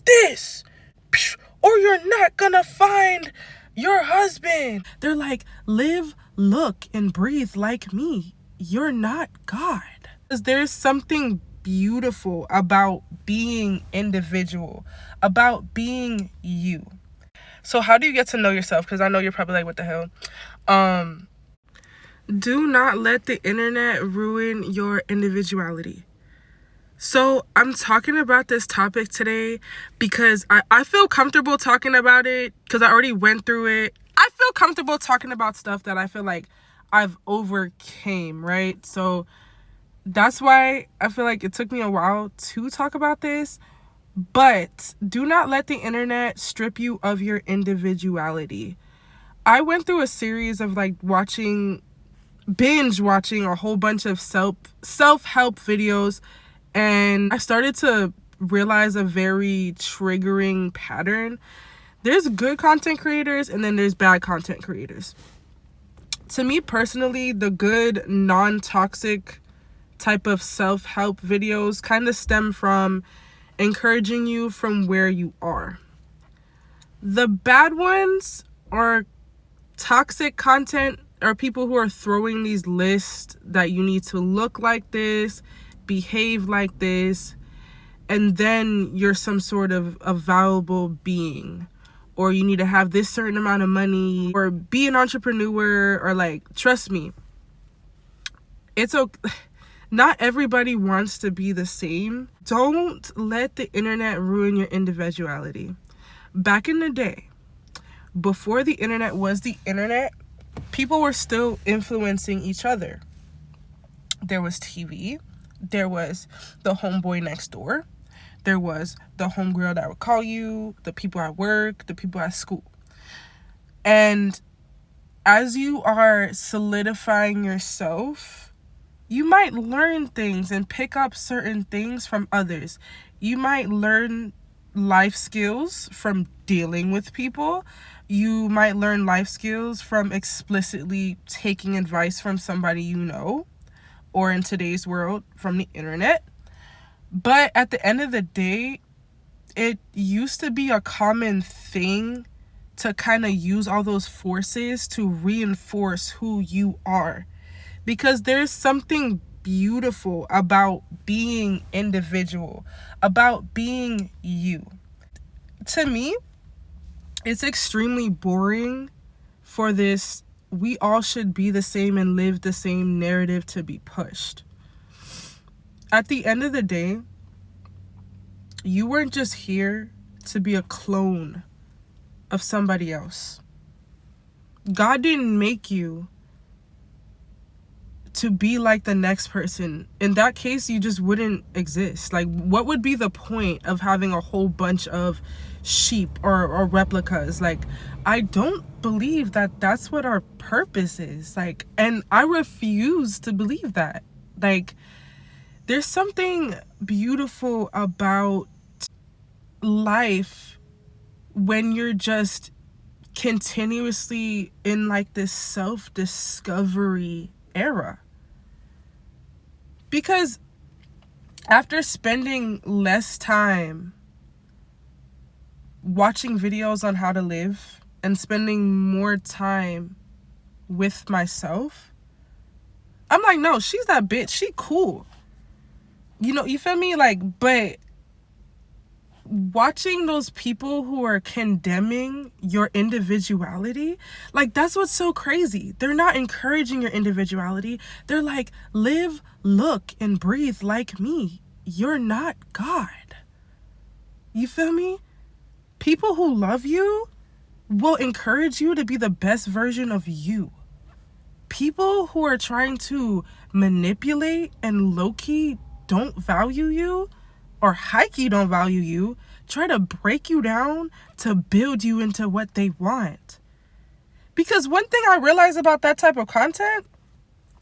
this, or you're not gonna find your husband. They're like, live, look, and breathe like me. You're not God. There's something beautiful about being individual, about being you. So how do you get to know yourself? Because I know you're probably like, what the hell? Do not let the internet ruin your individuality. So I'm talking about this topic today because I feel comfortable talking about it because I already went through it. I feel comfortable talking about stuff that I feel like I've overcame, right? So that's why I feel like it took me a while to talk about this. But do not let the internet strip you of your individuality. I went through a series of like binge watching a whole bunch of self-help videos, and I started to realize a very triggering pattern. There's good content creators and then there's bad content creators. To me personally, the good non-toxic type of self-help videos kind of stem from encouraging you from where you are. The bad ones are toxic content, or people who are throwing these lists that you need to look like this, behave like this, and then you're some sort of a valuable being, or you need to have this certain amount of money, or be an entrepreneur, or like, trust me, it's okay. Not everybody wants to be the same. Don't let the internet ruin your individuality. Back in the day, before the internet was the internet, people were still influencing each other. There was TV. There was the homeboy next door. There was the homegirl that would call you, the people at work, the people at school. And as you are solidifying yourself, you might learn things and pick up certain things from others. You might learn life skills from dealing with people. You might learn life skills from explicitly taking advice from somebody you know, or in today's world, from the internet. But at the end of the day, it used to be a common thing to kind of use all those forces to reinforce who you are. Because there's something beautiful about being individual, about being you. To me, it's extremely boring for this we all should be the same and live the same narrative to be pushed. At the end of the day, you weren't just here to be a clone of somebody else. God didn't make you to be like the next person. In that case, you just wouldn't exist. Like, what would be the point of having a whole bunch of sheep or replicas? Like, I don't believe that that's what our purpose is. Like, and I refuse to believe that. Like, there's something beautiful about life when you're just continuously in like this self-discovery era. Because after spending less time watching videos on how to live and spending more time with myself, I'm like, no, she's that bitch. She cool. You know, you feel me? Like, but watching those people who are condemning your individuality, like, that's what's so crazy. They're not encouraging your individuality. They're like, live, look, and breathe like me. You're not God. You feel me? People who love you will encourage you to be the best version of you. People who are trying to manipulate and low-key don't value you, or high-key don't value you, try to break you down to build you into what they want. Because one thing I realize about that type of content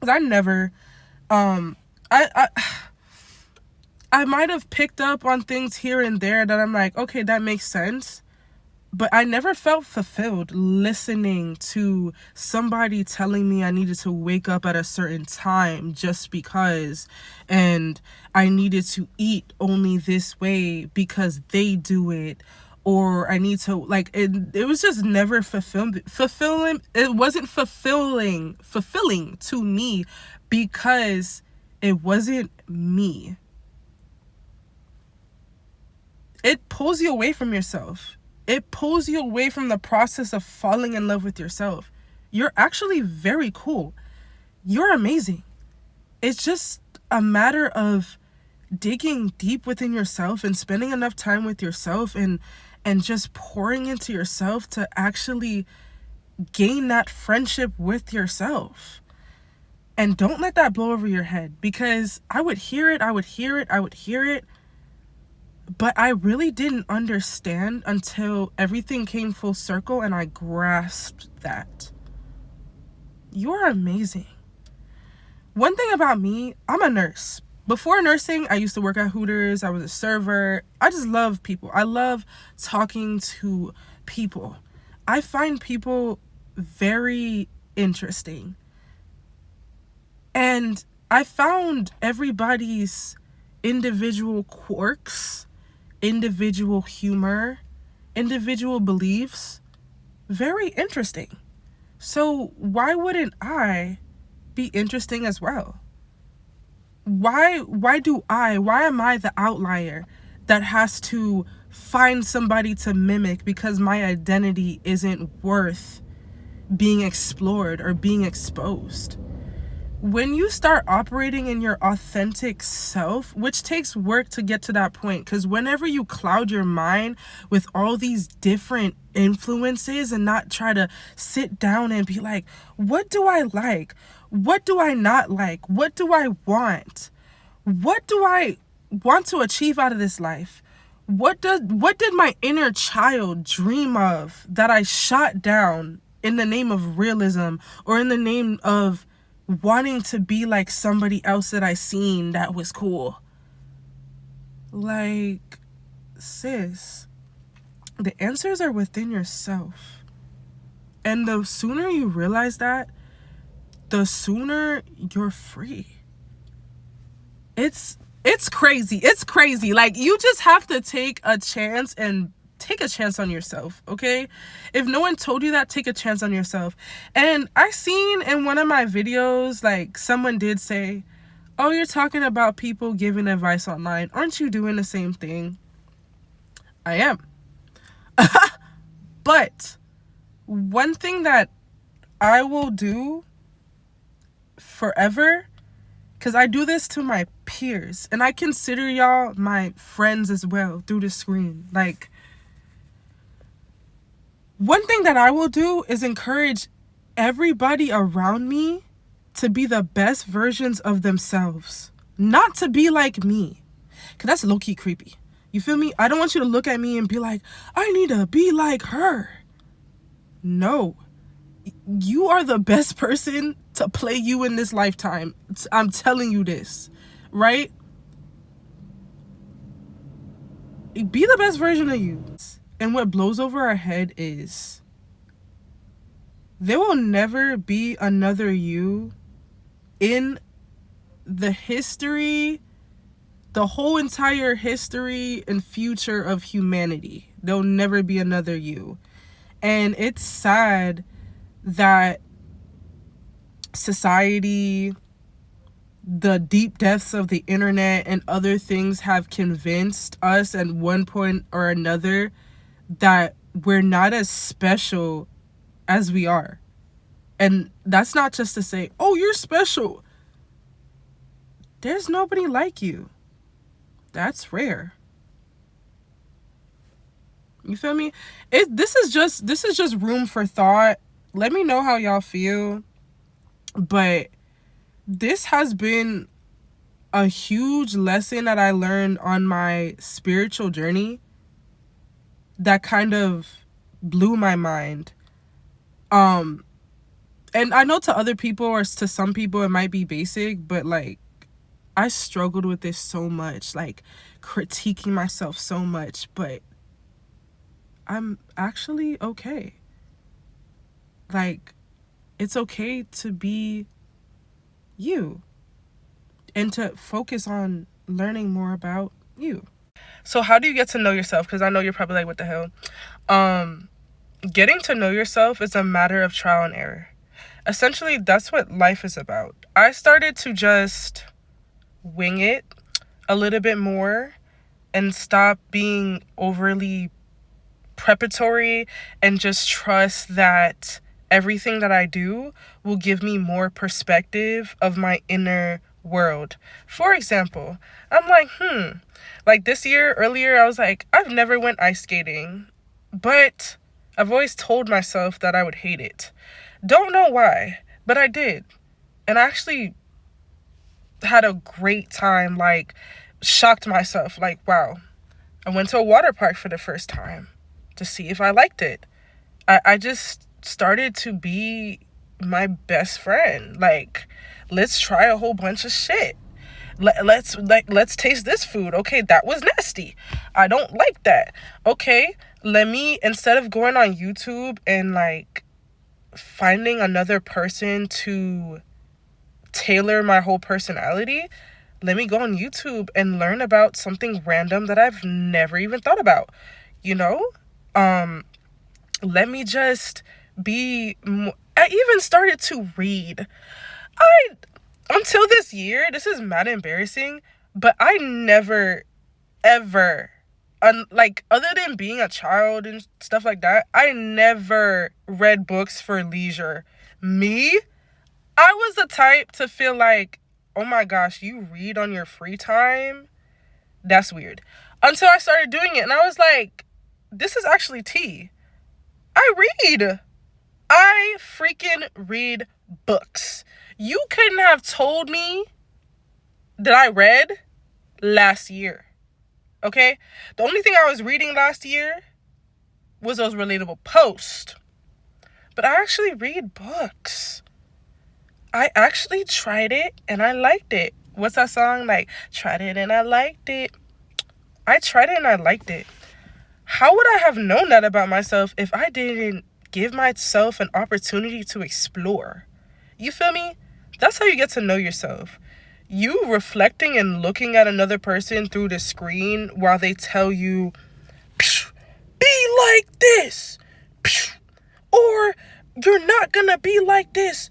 is I never, I might have picked up on things here and there that I'm like, okay, that makes sense. But I never felt fulfilled listening to somebody telling me I needed to wake up at a certain time just because, and I needed to eat only this way because they do it, or I need to, like, it was just never fulfilling. It wasn't fulfilling to me because it wasn't me. It pulls you away from yourself. It pulls you away from the process of falling in love with yourself. You're actually very cool. You're amazing. It's just a matter of digging deep within yourself and spending enough time with yourself and just pouring into yourself to actually gain that friendship with yourself. And don't let that blow over your head, because I would hear it, but I really didn't understand until everything came full circle and I grasped that. You're amazing. One thing about me, I'm a nurse. Before nursing, I used to work at Hooters. I was a server. I just love people. I love talking to people. I find people very interesting. And I found everybody's individual quirks, individual humor, individual beliefs very interesting. So why wouldn't I be interesting as well? Why am I the outlier that has to find somebody to mimic because my identity isn't worth being explored or being exposed? When you start operating in your authentic self, which takes work to get to that point, because whenever you cloud your mind with all these different influences and not try to sit down and be like, what do I like? What do I not like? What do I want? What do I want to achieve out of this life? What did my inner child dream of that I shot down in the name of realism or in the name of wanting to be like somebody else that I seen that was cool? Like, sis, the answers are within yourself. And the sooner you realize that, the sooner you're free. It's crazy. It's crazy. Like, you just have to take a chance and take a chance on yourself, okay? If no one told you that, take a chance on yourself. And I seen in one of my videos, like, someone did say, oh, you're talking about people giving advice online. Aren't you doing the same thing? I am. But one thing that I will do forever, because I do this to my peers, and I consider y'all my friends as well through the screen. Like, one thing that I will do is encourage everybody around me to be the best versions of themselves. Not to be like me. Because that's low-key creepy. You feel me? I don't want you to look at me and be like, I need to be like her. No. You are the best person to play you in this lifetime. I'm telling you this, right? Be the best version of you. And what blows over our head is there will never be another you in the history, the whole entire history and future of humanity. There'll never be another you. And it's sad that society, the deep depths of the internet and other things have convinced us at one point or another that we're not as special as we are. And that's not just to say, oh, you're special. There's nobody like you. That's rare. You feel me? This is just room for thought. Let me know how y'all feel. But this has been a huge lesson that I learned on my spiritual journey that kind of blew my mind. And I know to other people or to some people it might be basic, but like, I struggled with this so much, like critiquing myself so much, but I'm actually okay. Like, it's okay to be you and to focus on learning more about you. So how do you get to know yourself? Because I know you're probably like, what the hell? Getting to know yourself is a matter of trial and error. Essentially, that's what life is about. I started to just wing it a little bit more and stop being overly preparatory and just trust that everything that I do will give me more perspective of my inner world. For example, I'm like this year, earlier, I was like, I've never went ice skating, but I've always told myself that I would hate it. Don't know why, but I did. And I actually had a great time, like, shocked myself, like, wow. I went to a water park for the first time to see if I liked it. I just started to be my best friend. Like, let's try a whole bunch of shit. Let's taste this food. Okay, that was nasty. I don't like that. Okay, let me, instead of going on YouTube and like finding another person to tailor my whole personality, let me go on YouTube and learn about something random that I've never even thought about. You know? Let me just be I even started to read. I Until this year, this is mad embarrassing, but I never ever like, other than being a child and stuff like that, I never read books for leisure. Me, I was the type to feel like, oh my gosh, you read on your free time? That's weird. Until I started doing it and I was like, this is actually tea. I read. I freaking read books. You couldn't have told me that I read last year. Okay? The only thing I was reading last year was those relatable posts. But I actually read books. I actually tried it and I liked it. What's that song? Like, tried it and I liked it. I tried it and I liked it. How would I have known that about myself if I didn't give myself an opportunity to explore? You feel me? That's how you get to know yourself. You reflecting and looking at another person through the screen while they tell you, be like this, or you're not gonna be like this,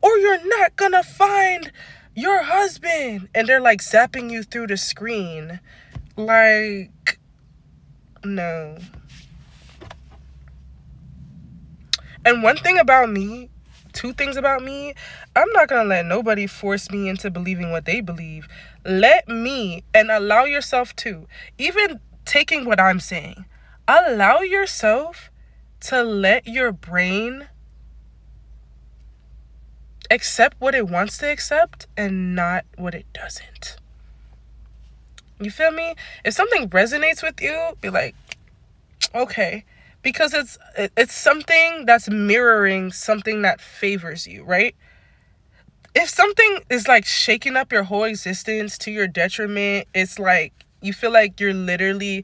or you're not gonna find your husband, and they're like zapping you through the screen. Like, no. And one thing about me, two things about me, I'm not gonna let nobody force me into believing what they believe. Let me, and allow yourself to, even taking what I'm saying, allow yourself to let your brain accept what it wants to accept and not what it doesn't. You feel me? If something resonates with you, be like, okay, because it's something that's mirroring something that favors you, right? If something is like shaking up your whole existence to your detriment, it's like you feel like you're literally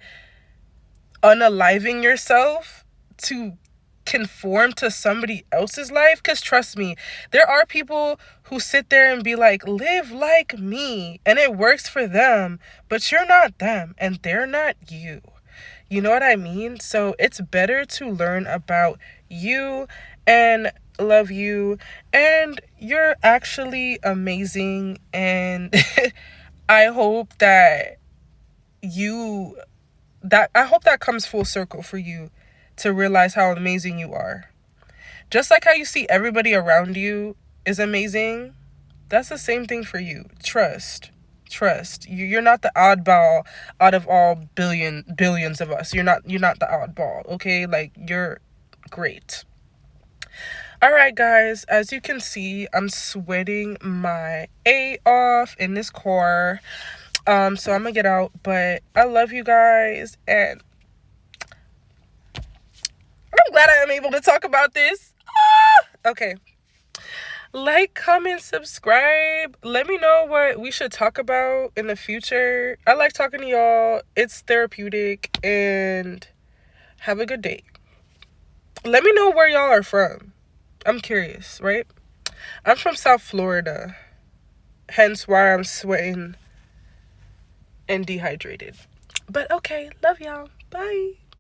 unaliving yourself to conform to somebody else's life. Because trust me, there are people who sit there and be like, live like me, and it works for them, but you're not them and they're not you. You know what I mean? So it's better to learn about you and love you, and you're actually amazing. And I hope that that comes full circle for you to realize how amazing you are. Just like how you see everybody around you is amazing, that's the same thing for you. Trust. You're not the oddball out of all billions of us. You're not the oddball, okay? Like, you're great. All right, guys, as you can see, I'm sweating my A off in this car. So I'm gonna get out, but I love you guys, and I'm glad I am able to talk about this. Okay. Like, comment, subscribe. Let me know what we should talk about in the future. I like talking to y'all. It's therapeutic, and Have a good day. Let me know where y'all are from. I'm curious, right? I'm from South Florida, hence why I'm sweating and dehydrated. But okay, love y'all. Bye.